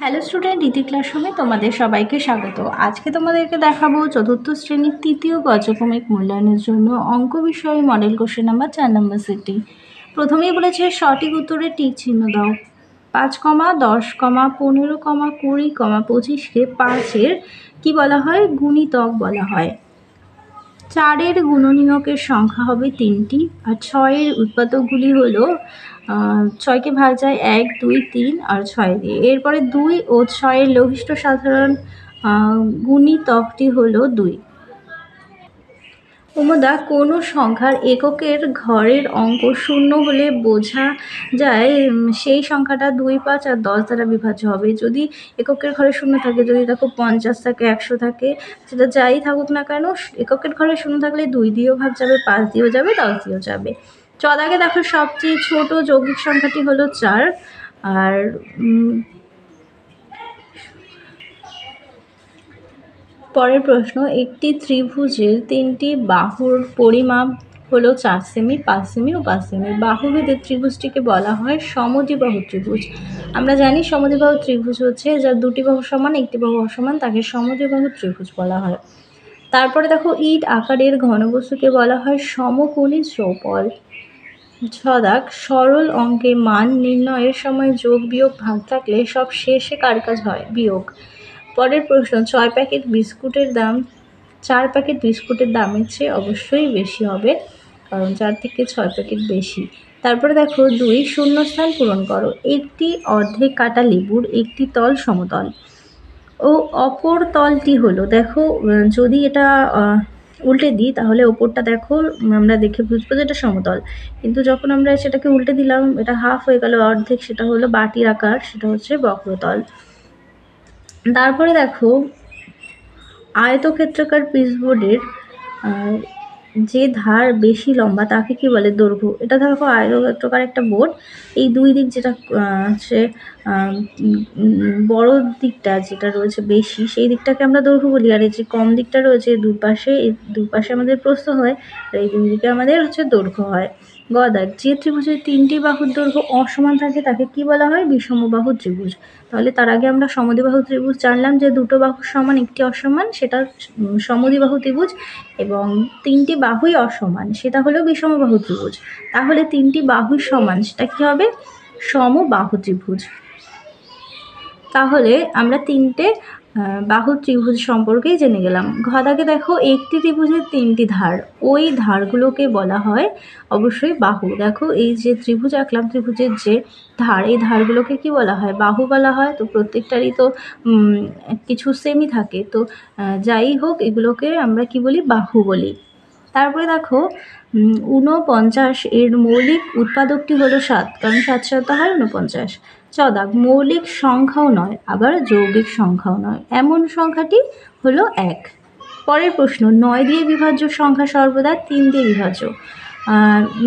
Hello student, ইতি ক্লাসরুমে তোমাদের সবাইকে স্বাগত। আজকে তোমাদেরকে দেখাবো চতুর্থ শ্রেণীর তৃতীয় পর্যায়ক্রমিক মূল্যায়নের জন্য অঙ্ক বিষয়ে মডেল কোশ্চেন নাম্বার 4 নম্বর সেটটি। প্রথমেই বলেছে সঠিক উত্তরে টিক চিহ্ন দাও। 5, 10, 15, 20, 25কে 5-এর কী বলা হয়? গুণিতক বলা হয়। 4-এর গুণনীয়কের সংখ্যা হবে 3টি, আর 6-এর উৎপাদকগুলি হলো 6কে ভাগ যায় 1, 2, 3 আর 6 দিয়ে। এরপরে 2 ও 6-এর লঘিষ্ঠ সাধারণ গুণিতকটি হলো 2। উমদা কোনো সংখ্যার এককের ঘরের অঙ্ক শূন্য হলে বোঝা যায় সেই সংখ্যাটা 2, 5 আর 10 দ্বারা বিভাজ্য হবে। যদি এককের ঘরে শূন্য থাকে, যদি দেখো 50 থাকে, 100 থাকে, সেটা যাই থাকুক না কেন, এককের ঘরে শূন্য থাকলে 2 দিয়েও ভাগ যাবে, 5 দিয়েও যাবে, 10 দিয়েও যাবে। দাগে দেখো সবচেয়ে ছোট যৌগিক সংখ্যাটি হলো 4। আর পরের প্রশ্ন, একটি ত্রিভুজের 3টি বাহুর পরিমাপ হলো 4 সেমি, 5 সেমি ও 5 সেমি। বাহুভেদে ত্রিভুজটিকে বলা হয় সমদ্বিবাহু ত্রিভুজ। আমরা জানি সমদ্বিবাহু ত্রিভুজ হচ্ছে যার দুটি বাহু সমান, একটি বাহু অসমান, তাকে সমদ্বিবাহু ত্রিভুজ বলা হয়। তারপরে দেখো ইট আকারের ঘনবস্তুকে বলা হয় সমকোণী চৌপল। দাগ, সরল অঙ্কে মান নির্ণয়ের সময় যোগ বিয়োগ ভাগ থাকলে সব শেষে কার কাজ হয়? বিয়োগ। পরের প্রশ্ন, 4 প্যাকেট বিস্কুটের দামের চেয়ে অবশ্যই বেশি হবে, কারণ 4 থেকে 6 প্যাকেট বেশি। তারপরে দেখো 2, শূন্যস্থান পূরণ করো। একটি অর্ধেক কাটা লেবুর একটি তল সমতল ও অপর তলটি হলো, দেখো যদি এটা উল্টে দিই তাহলে ওপরটা দেখো আমরা দেখে বুঝবো যে এটা সমতল, কিন্তু যখন আমরা সেটাকে উল্টে দিলাম, এটা হাফ হয়ে গেল, অর্ধেক, সেটা হলো বাটির আকার, সেটা হচ্ছে বক্রতল। তারপরে দেখো আয়তক্ষেত্রাকার পিচবোর্ডের যে ধার বেশি লম্বা তাকে কি বলে? দৈর্ঘ্য। এটা দেখো আয়তক্ষেত্রাকার একটা বোর্ড, এই দুই দিক যেটা হচ্ছে বড় দিকটা যেটা রয়েছে বেশি, সেই দিকটাকে আমরা দৈর্ঘ্য বলি, আর এই যে কম দিকটা রয়েছে দুপাশে আমাদের প্রস্থ হয়, আর এই দুই দিকে আমাদের হচ্ছে দৈর্ঘ্য হয়। দাগ, যে ত্রিভুজের 3টি বাহুর দৈর্ঘ্য অসমান থাকে তাকে কি বলা হয়? বিষমবাহু ত্রিভুজ। তাহলে তার আগে আমরা সমদ্বিবাহু ত্রিভুজ জানলাম যে দুটো বাহু সমান, একটি অসমান, সেটা সমদ্বিবাহু ত্রিভুজ, এবং 3টি বাহুই অসমান, সেটা হলো বিষমবাহু ত্রিভুজ। তাহলে 3টি বাহুই সমান, সেটা কি হবে? সমবাহু ত্রিভুজ। তাহলে আমরা 3টে বাহু ত্রিভুজ সম্পর্কেই জেনে গেলাম। দাগে দেখো একটি ত্রিভুজের 3টি ধার, ওই ধারগুলোকে বলা হয় অবশ্যই বাহু। দেখো এই যে ত্রিভুজ আঁকলাম, ত্রিভুজের যে ধার, এই ধারগুলোকে কি বলা হয়? বাহু বলা হয়। তো প্রত্যেকটারই তো কিছু সেমি থাকে, তো যাই হোক এগুলোকে আমরা কি বলি? বাহু বলি। তারপরে দেখো 49 এর মৌলিক উৎপাদকটি হলো 7, কারণ 7 7 হয় 49। দাগ, মৌলিক সংখ্যাও নয় আবার যৌগিক সংখ্যাও নয়, এমন সংখ্যাটি হলো 1। পরের প্রশ্ন, 9 দিয়ে বিভাজ্য সংখ্যা সর্বদা 3 দিয়ে বিভাজ্য।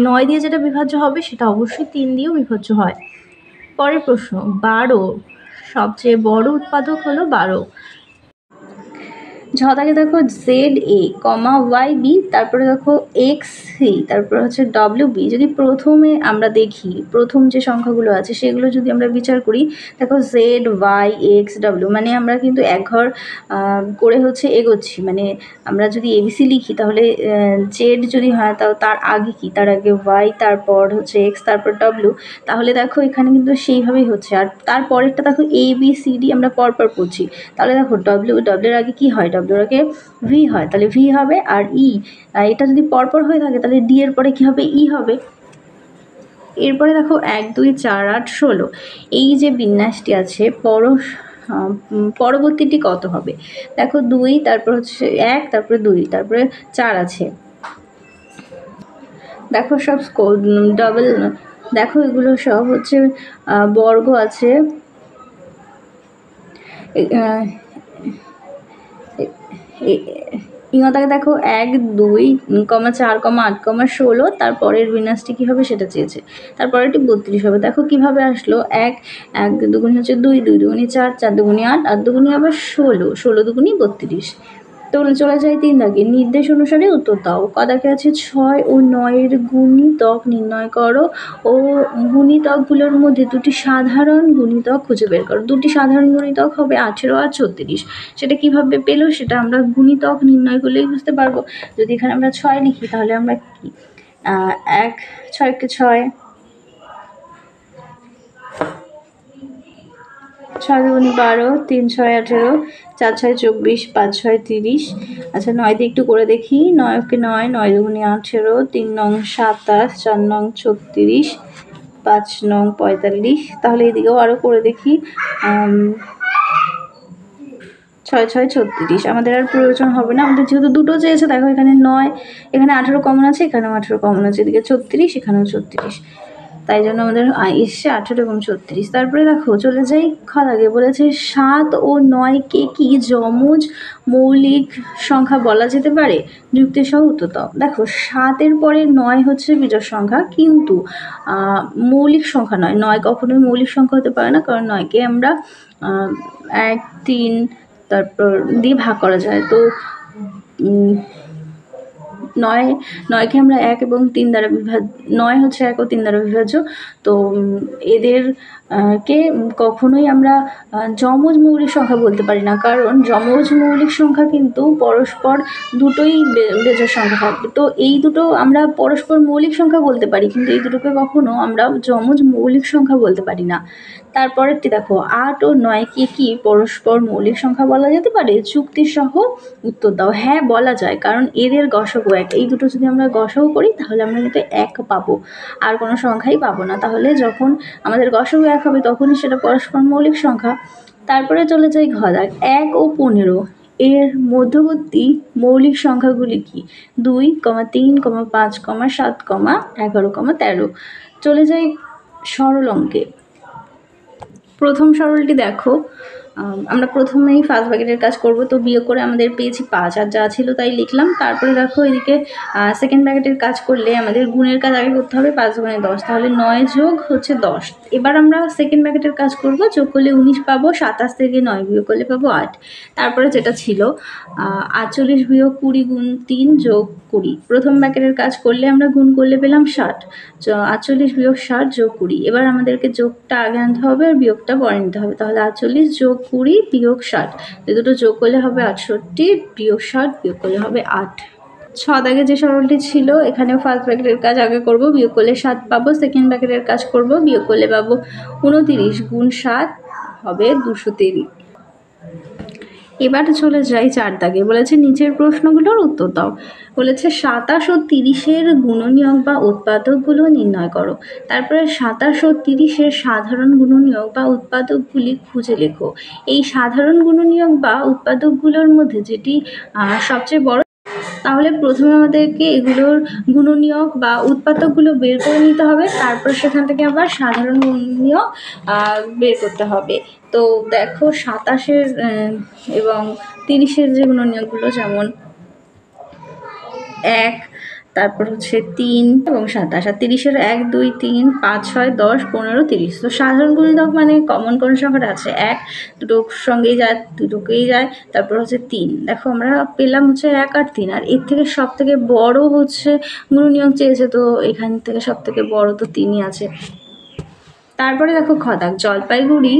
9 দিয়ে যেটা বিভাজ্য হবে সেটা অবশ্যই 3 দিয়েও বিভাজ্য হয়। পরের প্রশ্ন, 12 সবচেয়ে বড় উৎপাদক হলো 12। দাগে দেখো ZA, YB, তারপরে দেখো XC, তারপরে হচ্ছে WB। যদি প্রথমে আমরা দেখি, প্রথম যে সংখ্যাগুলো আছে সেগুলো যদি আমরা বিচার করি, দেখো ZYXW, মানে আমরা কিন্তু এক ঘর করে হচ্ছে এগোচ্ছি। মানে আমরা যদি ABC লিখি তাহলে Z যদি হয় তাও তার আগে কি? তার আগে Y, তারপর হচ্ছে X, তারপর W। তাহলে দেখো এখানে কিন্তু সেইভাবেই হচ্ছে। আর তারপরেরটা দেখো ABCD আমরা পরপর পড়ছি, তাহলে দেখো ডব্লিউর আগে কি হয়? ডব্লিউর আগে ভি হয়, তাহলে ভি হবে। আর এটা যদি পরপর হয়ে থাকে তাহলে ডি এর পরে কি হবে? ই হবে। এরপরে দেখো 1, 2, 4, 8, 16, এই যে বিন্যাসটি আছে পরবর্তীটি কত হবে? দেখো 2, তারপর হচ্ছে 1, তারপরে 2, তারপরে 4 আছে। দেখো সব ডবল, দেখো এগুলো সব হচ্ছে বর্গ আছে। ইংতাকে দেখো 1, 2, 4, 8, 16, তারপরের বিন্যাসটি কী হবে সেটা চেয়েছে। তারপরেরটি 32 হবে। দেখো কিভাবে আসলো? 1 দুগুণি হচ্ছে 2, 2 দুগুণি 4, 4 দুগুণি 8, 8 দুগুণি আবার 16, 16 দুগুণি 32। তো চলে যায় 3 দাগে। নির্দেশ অনুসারে উত্তর দাও। ক দাগে আছে 6 ও 9 এর গুণিতক নির্ণয় করো ও গুণিতকগুলোর মধ্যে দুটি সাধারণ গুণিতক খুঁজে বের করো। দুটি সাধারণ গুণিতক হবে 18 আর 36। সেটা কিভাবে পেলো সেটা আমরা গুণিতক নির্ণয় করলেই বুঝতে পারবো। যদি এখানে আমরা 6 লিখি তাহলে আমরা কি 1 6 কে 6 6 দুগুণে 12, 3 6 18, 4 6 24, 5 6 30। আচ্ছা 9 দিয়ে একটু করে দেখি। 9 কে 9, 9 দুগুণে 18, 3 নং 27, 4 নং 36, 5 নং 45। তাহলে এদিকেও আরও করে দেখি। 6 6 36। আমাদের আর প্রয়োজন হবে না, আমাদের যেহেতু দুটো চেয়েছে। দেখো এখানে 9, এখানে 18 কমন আছে, এখানেও 18 কমন আছে, এদিকে 36, এখানেও 36। তাই জন্য আমাদের এসছে 18 এবং 36। তারপরে দেখো চলে যাই খ দাগে। বলেছে 7 ও 9 কে কি যমজ মৌলিক সংখ্যা বলা যেতে পারে? যুক্তি সহ উত্তর দাও। দেখো 7 এর পরে 9 হচ্ছে বিজোড় সংখ্যা, কিন্তু মৌলিক সংখ্যা নয়। 9 কখনোই মৌলিক সংখ্যা হতে পারে না, কারণ 9কে আমরা 1 3 তারপর দিয়ে ভাগ করা যায়। তো 9কে আমরা 1 এবং 3 দ্বারা 9 হচ্ছে 1 ও 3 দ্বারা বিভাজ্য। তো এদের কে কখনোই আমরা যমজ মৌলিক সংখ্যা বলতে পারি না, কারণ যমজ মৌলিক সংখ্যা কিন্তু পরস্পর দুটোই বেজোড় সংখ্যা থাকবে। তো এই দুটো আমরা পরস্পর মৌলিক সংখ্যা বলতে পারি, কিন্তু এই দুটোকে কখনো আমরা যমজ মৌলিক সংখ্যা বলতে পারি না। তারপরেরটি দেখো 8 ও 9 কে কি পরস্পর মৌলিক সংখ্যা বলা যেতে পারে? যুক্তি সহ উত্তর দাও। হ্যাঁ বলা যায়, কারণ এদের গসক 1। এই দুটো যদি আমরা গসক করি তাহলে আমরা কিন্তু 1 পাবো, আর কোনো সংখ্যাই পাবো না। তাহলে যখন আমাদের গসক 1 হবে তখনই সেটা পরস্পর মৌলিক সংখ্যা। তারপরে চলে যাই ঘ দাগ। 1 ও 15 এর মধ্যবর্তী মৌলিক সংখ্যাগুলি কি? 2, 3, 5, 7, 11, 13। চলে যাই সরল অঙ্কে। প্রথম সরলটি দেখো, আমরা প্রথমেই ফার্স্ট ব্র্যাকেটের কাজ করব। তো বিয়োগ করে আমাদের পেয়েছি 5, আর যা ছিল তাই লিখলাম। তারপরে দেখো এদিকে সেকেন্ড ব্র্যাকেটের কাজ করলে আমাদের গুণের কাজ আগে করতে হবে। 5 গুণে 10, তাহলে 9 যোগ হচ্ছে 10। এবার আমরা সেকেন্ড ব্র্যাকেটের কাজ করব। যোগ করলে 19 পাবো, 27 থেকে 9 বিয়োগ করলে পাবো 8। তারপরে যেটা ছিল 48 বিয়োগ 20 গুণ 3 যোগ 20। প্রথম ব্র্যাকেটের কাজ করলে আমরা গুণ করলে পেলাম 60। 48 বিয়োগ 60 যোগ 20। এবার আমাদেরকে যোগটা আগে আনতে হবে আর বিয়োগটা পরে নিতে হবে। তাহলে 48 যোগ 20 বিয়োগ 60, এই দুটো যোগ করলে হবে 68, বিয়োগ 60 বিয়োগ করলে হবে 8। 6 দাগে যে সরলটি ছিল এখানেও ফার্স্ট ব্র্যাকেটের কাজ আগে করব, বিয়োগ করলে 7 পাবো। সেকেন্ড ব্র্যাকেটের কাজ করব, বিয়োগ করলে পাবো 29 গুণ 7 হবে 223। এবার চলে যাই 4 দাগে। বলেছে নিচের প্রশ্নগুলোর উত্তর দাও। বলেছে 27 ও 30-এর গুণনীয়ক বা উৎপাদকগুলো নির্ণয় করো। তারপরে 27 ও 30-এর সাধারণ গুণনীয়ক বা উৎপাদকগুলি খুঁজে লেখো। এই সাধারণ গুণনীয়ক বা উৎপাদকগুলোর মধ্যে যেটি সবচেয়ে বড়, তাহলে প্রথমে আমাদেরকে এগুলোর গুণনীয়ক বা উৎপাদকগুলো বের করে নিতে হবে। তারপর সেখান থেকে আবার সাধারণ গুণনীয়ক বের করতে হবে। তো দেখো 27-এর এবং 30-এর যে গুণনীয়কগুলো, যেমন 1, তারপর হচ্ছে 3 এবং 27, আর 30-এর 1 2 3 5 6 10 15 30। তো সাধারণ গুণিতক মানে কমন কোন সংখ্যাটা আছে? 1, দুটোর সঙ্গেই যায়, দুটোকেই যায়। তারপর হচ্ছে 3। দেখো আমরা পেলাম হচ্ছে 1 আর 3, আর এর থেকে সব থেকে বড় হচ্ছে গুণনীয়ক চেয়েছে, তো এখান থেকে সব থেকে বড় তো 3ই আছে। তারপরে দেখো খ দাগ। জলপাইগুড়ি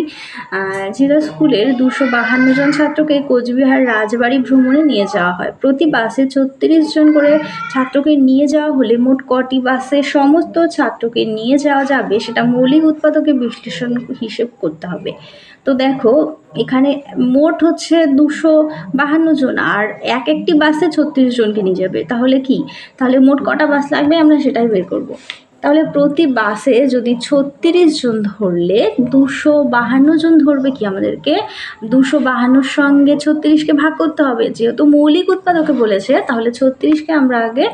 জিলা স্কুলের 252 জন ছাত্রকে কোচবিহার রাজবাড়ি ভ্রমণে নিয়ে যাওয়া হয়। প্রতি বাসে 36 জন করে ছাত্রকে নিয়ে যাওয়া হলে মোট কটি বাসে সমস্ত ছাত্রকে নিয়ে যাওয়া যাবে সেটা মৌলিক উৎপাদকের বিশ্লেষণ হিসেব করতে হবে। তো দেখো এখানে মোট হচ্ছে 252 জন, আর একটি বাসে 36 জনকে নিয়ে যাবে। তাহলে কি, তাহলে মোট কটা বাস লাগবে আমরা সেটাই বের করব। তাহলে প্রতি বাসে যদি 36 জন ধরলে 252 জন ধরবে কি আমাদেরকে 252-র সঙ্গে 36কে ভাগ করতে হবে। যেহেতু মৌলিক উৎপাদকে বলেছে, তাহলে 36কে আমরা আগে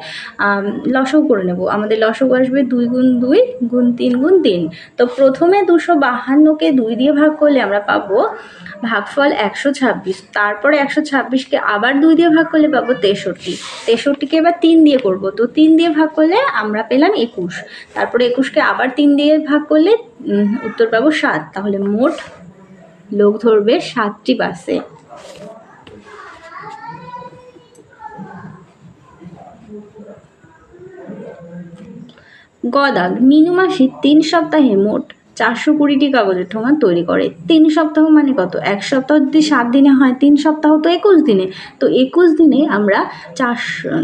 লসগু করে নেব। আমাদের লসগু আসবে 2 গুণ 2 গুণ 3 গুণ 3। তো প্রথমে 252কে 2 দিয়ে ভাগ করলে আমরা পাবো ভাগফল 126। তারপরে 126কে আবার 2 দিয়ে ভাগ করলে পাবো 63। 63কে এবার 3 দিয়ে করব। তো 3 দিয়ে ভাগ করলে আমরা পেলাম 21। তারপরে 21কে আবার 3 দিয়ে ভাগ করলে উত্তর পাবো 7। তাহলে মোট লোক ধরবে 7টি বাসে। গদাগ মিনু মাসি 3 সপ্তাহে মোট 420টি কাগজের ঠোঙা তৈরি করে। 3 সপ্তাহ মানে কত? 1 সপ্তাহ যদি 7 দিনে হয়, 3 সপ্তাহ তো 21 দিনে। তো 21 দিনে আমরা 400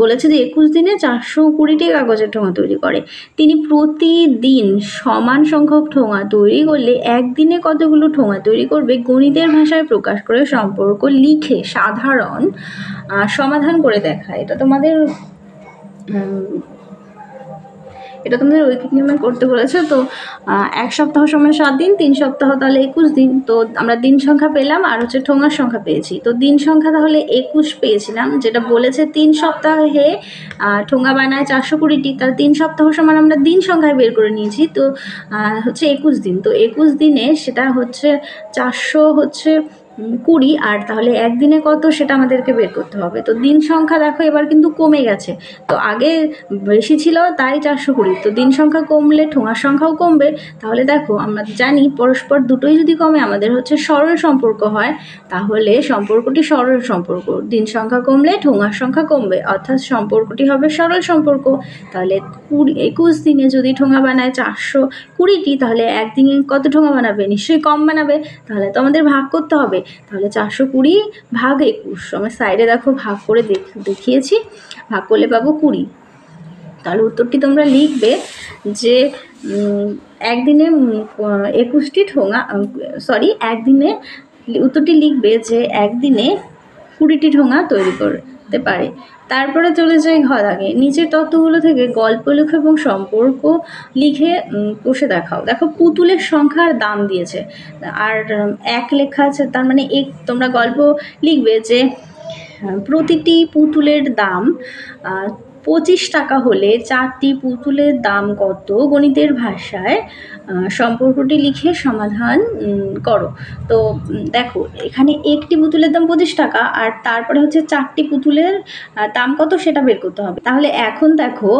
বলেছে যে 21 দিনে 420টি কাগজের ঠোঙা তৈরি করে। তিনি প্রতিদিন সমান সংখ্যক ঠোঙা তৈরি করলে একদিনে কতগুলো ঠোঙা তৈরি করবে গণিতের ভাষায় প্রকাশ করে সম্পর্ক লিখে সাধারণ সমাধান করে দেখায়। এটা তোমাদের ঐকিক নিয়মে করতে বলেছে। তো 1 সপ্তাহ সময় 7 দিন, 3 সপ্তাহ তাহলে 21 দিন। তো আমরা দিন সংখ্যা পেলাম আর হচ্ছে ঠোঙার সংখ্যা পেয়েছি। তো দিন সংখ্যা তাহলে 21 পেয়েছিলাম, যেটা বলেছে 3 সপ্তাহে ঠোঙা বানায় 420টি। তার 3 সপ্তাহ সমান আমরা দিন সংখ্যায় বের করে নিয়েছি। তো হচ্ছে 21 দিন। তো 21 দিনে সেটা হচ্ছে 420 আর তাহলে একদিনে কত সেটা আমাদেরকে বের করতে হবে। তো দিন সংখ্যা দেখো এবার কিন্তু কমে গেছে। তো আগে বেশি ছিল তাই 420। তো দিন সংখ্যা কমলে ঠোঙার সংখ্যাও কমবে। তাহলে দেখো আমরা জানি পরস্পর দুটোই যদি কমে আমাদের হচ্ছে সরল সম্পর্ক হয়, তাহলে সম্পর্কটি সরল সম্পর্ক। দিন সংখ্যা কমলে ঠোঙার সংখ্যা কমবে, অর্থাৎ সম্পর্কটি হবে সরল সম্পর্ক। তাহলে 21 দিনে যদি ঠোঙা বানায় 420টি, তাহলে একদিনে কত ঠোঙা বানাবে? নিশ্চয়ই কম বানাবে। তাহলে তো আমাদের ভাগ করতে হবে। তাহলে 420 ভাগ 21, আমি সাইডে দেখো ভাগ করে দেখিয়েছি। ভাগ করলে পাবো 20। তাহলে উত্তরটি তোমরা লিখবে যে একদিনে 21টি ঠোঙা, একদিনে উত্তরটি লিখবে যে একদিনে 20টি ঠোঙা তৈরি করতে পারে। তারপরে চলে যাই ঘদাগে। নিচের তথ্যগুলো থেকে গল্প লেখো এবং সম্পর্ক লিখে কষে দেখাও। দেখো পুতুলের সংখ্যা আর দাম দিয়েছে, আর 1 লেখা আছে, তার মানে তোমরা গল্প লিখবে যে প্রতিটি পুতুলের দাম 25 টাকা হলে 4টি পুতুলের দাম কত? গণিতের ভাষায় সম্পর্কটি লিখে সমাধান করো। তো দেখো এখানে একটি পুতুলের দাম 25 টাকা আর তারপরে হচ্ছে 4টি পুতুলের দাম কত সেটা বের করতে হবে। তাহলে এখন দেখো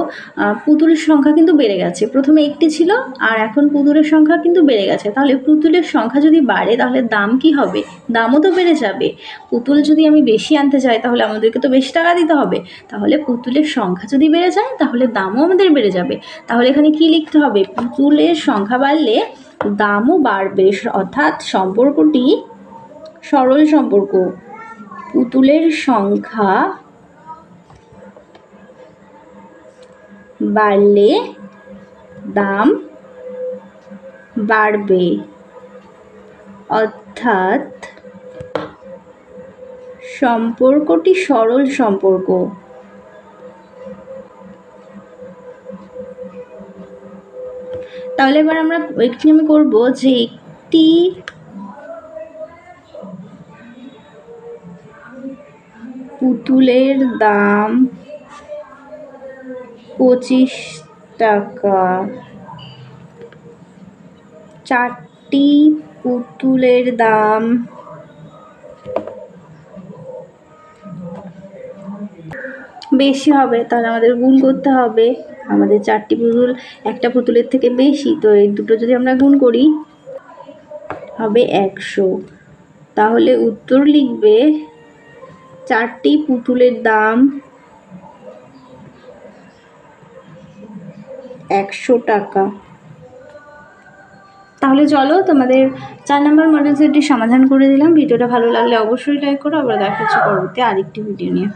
পুতুলের সংখ্যা কিন্তু বেড়ে গেছে। প্রথমে একটি ছিল আর এখন পুতুলের সংখ্যা কিন্তু বেড়ে গেছে। তাহলে পুতুলের সংখ্যা যদি বাড়ে তাহলে দাম কি হবে? দামও তো বেড়ে যাবে। পুতুল যদি আমি বেশি আনতে চাই তাহলে আমাদেরকে তো বেশি টাকা দিতে হবে। তাহলে পুতুলের সংখ্যা যদি বেড়ে যায় তাহলে দামও আমাদের বেড়ে যাবে। তাহলে এখানে কি লিখতে হবে? পুতুলের সংখ্যা বাড়লে দামও বাড়বে, অর্থাৎ সম্পর্কটি সরল সম্পর্ক। পুতুলের সংখ্যা বাড়লে দাম বাড়বে, অর্থাৎ সম্পর্কটি সরল সম্পর্ক। তাহলে এবার আমরা এখানে করব যে একটি পুতুলের দাম 25 টাকা, 4টি পুতুলের দাম বেশি হবে। তাহলে আমাদের গুণ করতে হবে। আমাদের 4টি পুতুল একটা পুতুলের থেকে বেশি, তো এই দুটো যদি আমরা গুণ করি হবে 100। তাহলে উত্তর লিখবে 4টি পুতুলের দাম 100 টাকা। তাহলে চলো তোমাদের 4 নম্বর মডেল সেটটি সমাধান করে দিলাম। ভিডিওটা ভালো লাগলে অবশ্যই লাইক করো। আবার দেখা হচ্ছে পরবর্তী আরেকটি ভিডিও নিয়ে।